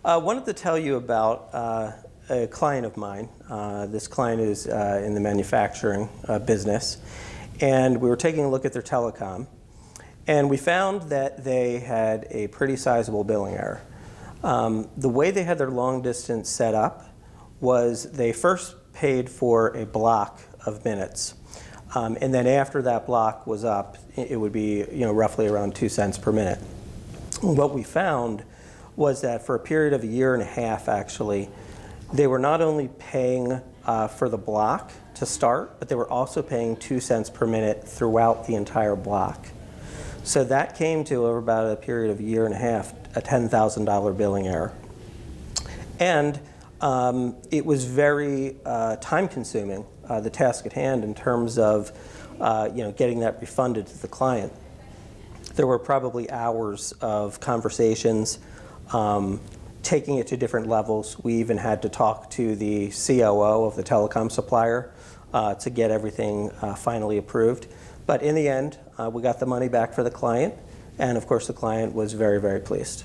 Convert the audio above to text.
I wanted to tell you about a client of mine. This client is in the manufacturing business, and we were taking a look at their telecom, and we found that they had a pretty sizable billing error. The way they had their long distance set up was they first paid for a block of minutes, and then after that block was up, it would be roughly around 2 cents per minute. What we found was that for a period of 1.5 years, actually, they were not only paying for the block to start, but they were also paying 2 cents per minute throughout the entire block. So that came to, over about a period of 1.5 years, a $10,000 billing error. And it was very time-consuming, the task at hand, in terms of getting that refunded to the client. There were probably hours of conversations, taking it to different levels. We even had to talk to the COO of the telecom supplier to get everything finally approved. But in the end, we got the money back for the client, and of course the client was very, very pleased.